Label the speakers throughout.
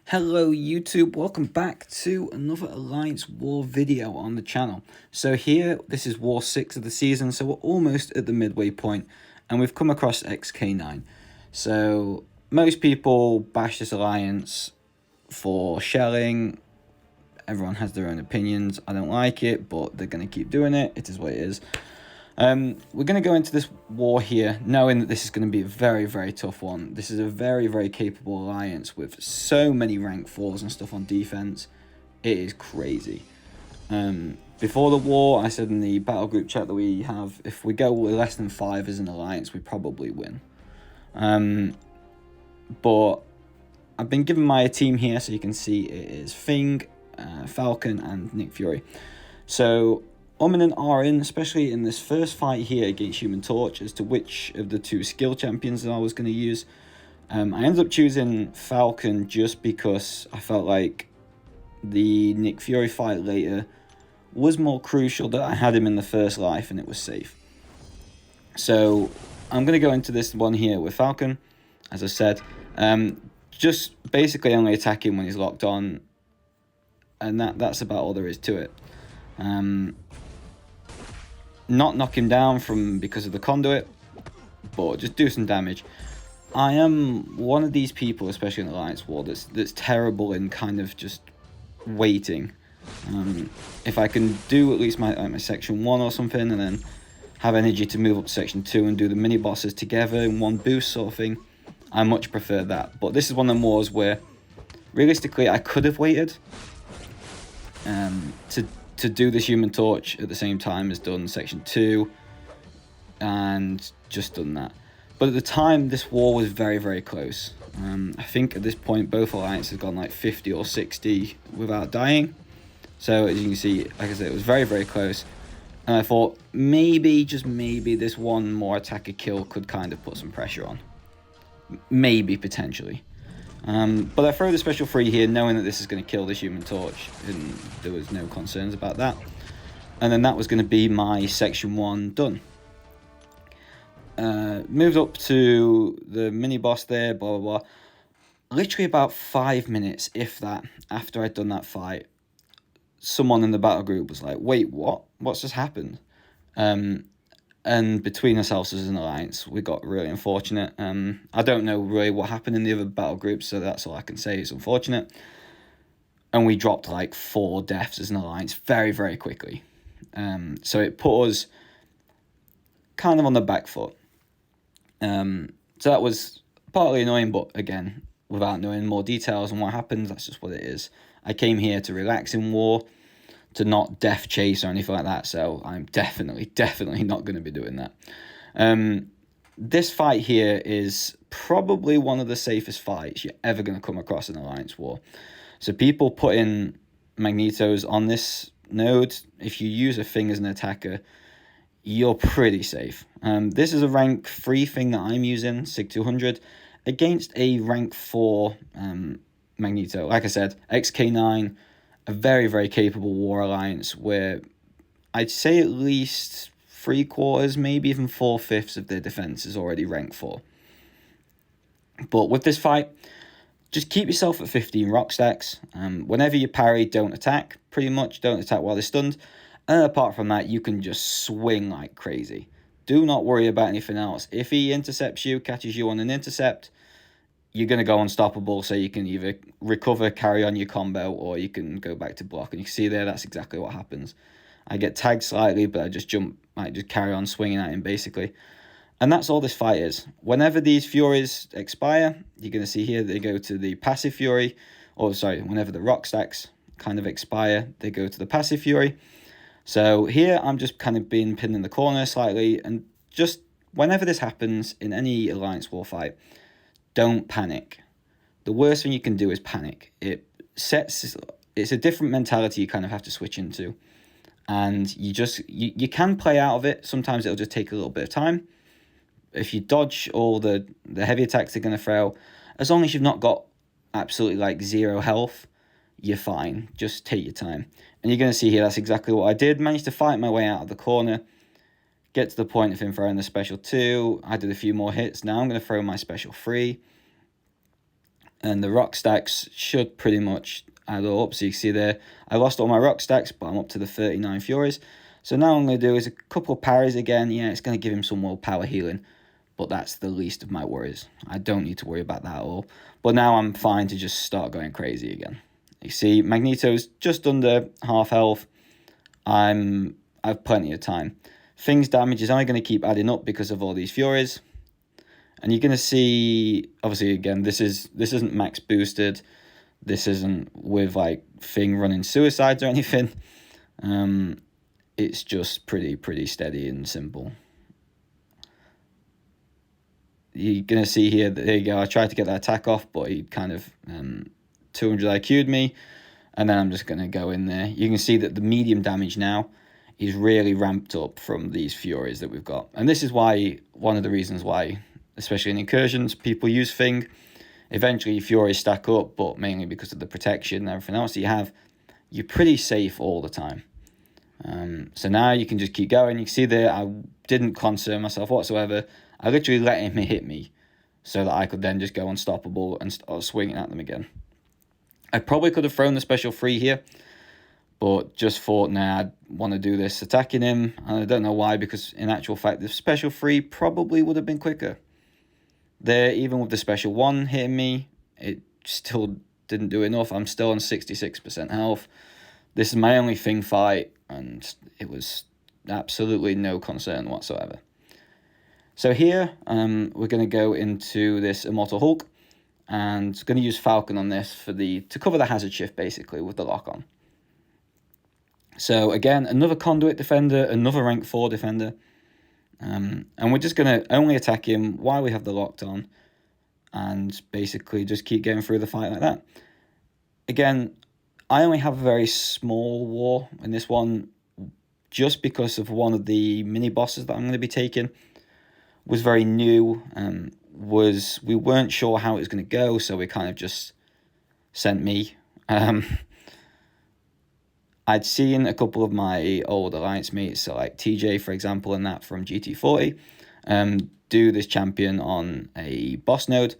Speaker 1: Hello YouTube, welcome back to another Alliance War video on the channel. So here, this is War 6 of the season, so we're almost at the midway point, and we've come across XK9. So most people bash this alliance for shelling. Everyone has their own opinions. I don't like it, but they're going to keep doing it. It is what it is. We're going to go into this war here knowing that this is going to be a very, very tough one. This is a very, very capable alliance with so many rank 4s and stuff on defense. It is crazy. Before the war, I said in the battle group chat that we have, if we go with less than 5 as an alliance, we probably win. But I've been given my team here, so you can see it is Fing, Falcon, and Nick Fury. So Ominent are in, especially in this first fight here against Human Torch, as to which of the two skill champions that I was going to use. I ended up choosing Falcon just because I felt like the Nick Fury fight later was more crucial, that I had him in the first life and it was safe. So I'm going to go into this one here with Falcon, as I said. Just basically only attack him when he's locked on, and that's about all there is to it. Not knock him down because of the conduit, but just do some damage. I am one of these people, especially in Alliance War, that's terrible in kind of just waiting. If I can do at least my section 1 or something, and then have energy to move up to section 2 and do the mini bosses together in one boost sort of thing, I much prefer that. But this is one of them wars where realistically I could have waited to do this Human Torch at the same time as done section 2 and just done that. But at the time, this war was very, very close. I think at this point both alliances have gone like 50 or 60 without dying. So as you can see, like I said, it was very, very close. And I thought maybe, just maybe, this one more attacker kill could kind of put some pressure on. Maybe, potentially. But I throw the special free here knowing that this is going to kill this Human Torch, and there was no concerns about that. And then that was going to be my section 1 done. Moved up to the mini boss there, blah blah blah. Literally about 5 minutes, if that, after I'd done that fight, someone in the battle group was like, wait, what? What's just happened? And between ourselves as an alliance, we got really unfortunate. I don't know really what happened in the other battle groups, so that's all I can say is unfortunate. And we dropped like 4 deaths as an alliance very, very quickly. So it put us kind of on the back foot. So that was partly annoying, but again, without knowing more details on what happened, that's just what it is. I came here to relax in war, to not death chase or anything like that, so I'm definitely not going to be doing that. This fight here is probably one of the safest fights you're ever going to come across in Alliance War. So people put in Magnetos on this node. If you use a Fing as an attacker, you're pretty safe. This is a rank 3 thing that I'm using, Sig 200, against a rank 4 Magneto. Like I said, XK9, a very, very capable war alliance where I'd say at least 3/4, maybe even 4/5 of their defense is already rank 4. But with this fight, just keep yourself at 15 rock stacks. Whenever you parry, don't attack. Pretty much don't attack while they're stunned. And apart from that, you can just swing like crazy. Do not worry about anything else. If he intercepts you, catches you on an intercept, you're going to go unstoppable, so you can either recover, carry on your combo, or you can go back to block. And you can see there, that's exactly what happens. I get tagged slightly, but I just just carry on swinging at him, basically. And that's all this fight is. Whenever these Furies expire, you're going to see here, they go to the passive Fury. Or, sorry, whenever the rock stacks kind of expire, they go to the passive Fury. So here, I'm just kind of being pinned in the corner slightly. And just whenever this happens in any Alliance War fight, don't panic. The worst thing you can do is panic. It's a different mentality you kind of have to switch into. And you can play out of it. Sometimes it'll just take a little bit of time. If you dodge all the heavy attacks they're going to throw, as long as you've not got absolutely like 0 health, you're fine. Just take your time. And you're going to see here, that's exactly what I did. Managed to fight my way out of the corner. Get to the point of him throwing the special 2. I did a few more hits. Now I'm going to throw my special 3. and the rock stacks should pretty much add all up. So you can see there, I lost all my rock stacks, but I'm up to the 39 Furies. So now what I'm going to do is a couple of parries again. Yeah, it's going to give him some more power healing, but that's the least of my worries. I don't need to worry about that at all. But now I'm fine to just start going crazy again. You see, Magneto's just under half health. I have plenty of time. Things damage is only going to keep adding up because of all these Furies. And you're going to see, obviously, again, this isn't max boosted. This isn't with, like, Thing running suicides or anything. It's just pretty steady and simple. You're going to see here, there you go, I tried to get that attack off, but he kind of 200 IQ'd me. And then I'm just going to go in there. You can see that the medium damage now is really ramped up from these Furies that we've got. And this is why, one of the reasons why, especially in incursions, people use Thing. Eventually, Furies stack up, but mainly because of the protection and everything else that you have, you're pretty safe all the time. So now you can just keep going. You can see there, I didn't concern myself whatsoever. I literally let him hit me so that I could then just go unstoppable and start swinging at them again. I probably could have thrown the special 3 here, but just thought, nah, I want to do this attacking him. And I don't know why, because in actual fact, the special 3 probably would have been quicker. There, even with the special 1 hitting me, it still didn't do enough. I'm still on 66% health. This is my only Thing fight, and it was absolutely no concern whatsoever. So here, we're going to go into this Immortal Hulk, and going to use Falcon on this to cover the hazard shift, basically, with the lock-on. So again, another Conduit defender, another rank 4 defender. And we're just going to only attack him while we have the locked on, and basically just keep going through the fight like that. Again, I only have a very small war in this one, just because of one of the mini-bosses that I'm going to be taking was very new. We weren't sure how it was going to go, so we kind of just sent me. I'd seen a couple of my old Alliance mates, so like TJ, for example, and that from GT40, do this champion on a boss node.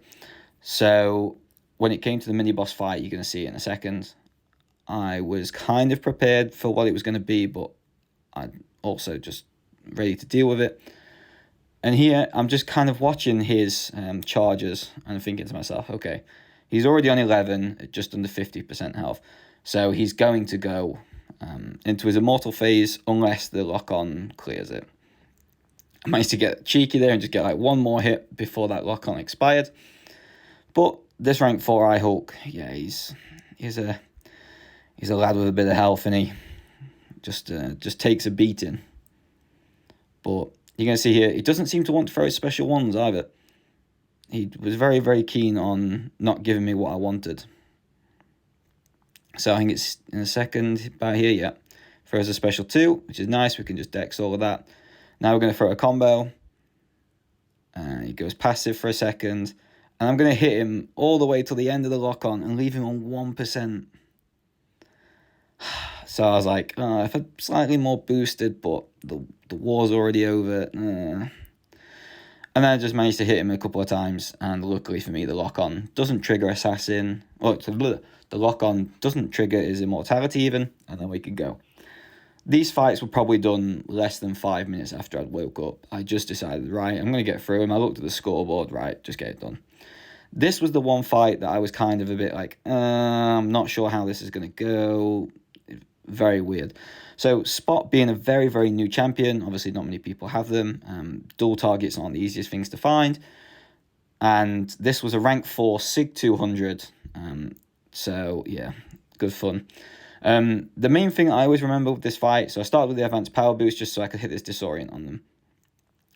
Speaker 1: So when it came to the mini-boss fight, you're going to see it in a second, I was kind of prepared for what it was going to be, but I'm also just ready to deal with it. And here, I'm just kind of watching his charges and thinking to myself, okay, he's already on 11, at just under 50% health. So he's going to go into his Immortal phase unless the lock-on clears it. I managed to get cheeky there and just get like one more hit before that lock-on expired. But this rank 4 Hulk, yeah, he's a lad with a bit of health, and he just takes a beating. But you're going to see here, he doesn't seem to want to throw his special ones either. He was very, very keen on not giving me what I wanted. So I think it's in a second, about here, yeah. Throws a special 2, which is nice. We can just dex all of that. Now we're going to throw a combo. He goes passive for a second. And I'm going to hit him all the way till the end of the lock-on and leave him on 1%. So I was like, if I'm slightly more boosted, but the war's already over. And then I just managed to hit him a couple of times, and luckily for me, the lock-on doesn't trigger Assassin. Well, the lock-on doesn't trigger his immortality even, and then we could go. These fights were probably done less than 5 minutes after I'd woke up. I just decided, right, I'm going to get through him. I looked at the scoreboard, right, just get it done. This was the one fight that I was kind of a bit like, I'm not sure how this is going to go. Very weird. So Spot being a very, very new champion, obviously not many people have them. Dual targets aren't the easiest things to find. And this was a rank 4 Sig 200. So yeah, good fun. The main thing I always remember with this fight, so I started with the advanced power boost just so I could hit this disorient on them.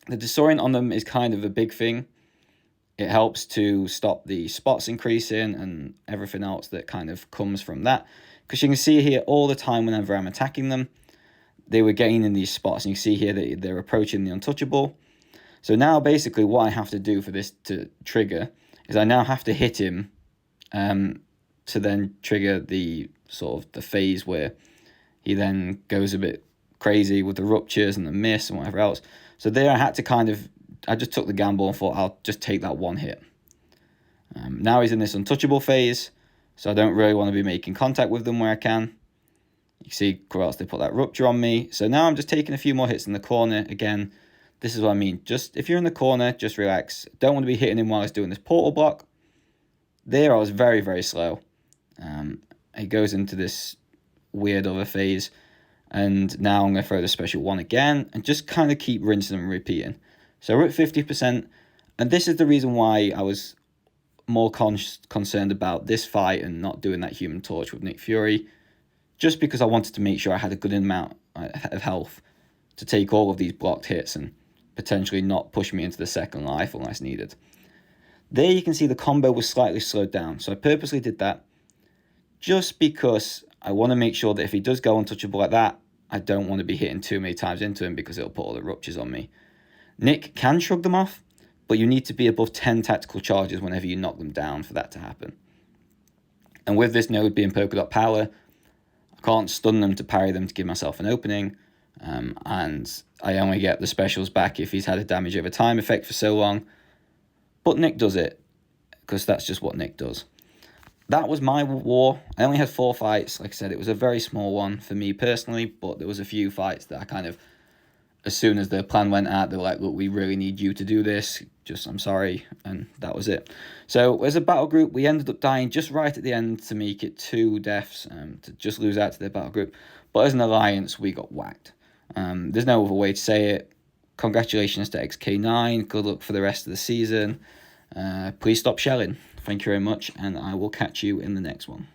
Speaker 1: The disorient on them is kind of a big thing. It helps to stop the spots increasing and everything else that kind of comes from that. Because you can see here all the time whenever I'm attacking them, they were gaining these spots. And you can see here that they're approaching the untouchable. So now basically what I have to do for this to trigger is I now have to hit him to then trigger the sort of the phase where he then goes a bit crazy with the ruptures and the miss and whatever else. So there I had to I just took the gamble and thought I'll just take that one hit. Now he's in this untouchable phase, so I don't really want to be making contact with them where I can. You can see Corellis, they put that rupture on me. So now I'm just taking a few more hits in the corner. Again, this is what I mean. Just if you're in the corner, just relax. Don't want to be hitting him while he's doing this portal block. There I was very, very slow. He goes into this weird other phase. And now I'm going to throw the special one again and just kind of keep rinsing and repeating. So we're at 50%. And this is the reason why I was more concerned about this fight and not doing that Human Torch with Nick Fury. Just because I wanted to make sure I had a good amount of health to take all of these blocked hits and potentially not push me into the second life unless needed. There you can see the combo was slightly slowed down. So I purposely did that just because I want to make sure that if he does go untouchable like that, I don't want to be hitting too many times into him because it'll put all the ruptures on me. Nick can shrug them off, but you need to be above 10 tactical charges whenever you knock them down for that to happen. And with this node being polka dot power, I can't stun them to parry them to give myself an opening. And I only get the specials back if he's had a damage over time effect for so long. But Nick does it, because that's just what Nick does. That was my war. I only had 4 fights. Like I said, it was a very small one for me personally, but there was a few fights that I kind of, as soon as the plan went out, they were like, look, we really need you to do this. Just, I'm sorry. And that was it. So as a battle group, we ended up dying just right at the end to make it 2 deaths, to just lose out to the battle group. But as an alliance, we got whacked. There's no other way to say it. Congratulations to XK9. Good luck for the rest of the season. Please stop shelling. Thank you very much, and I will catch you in the next one.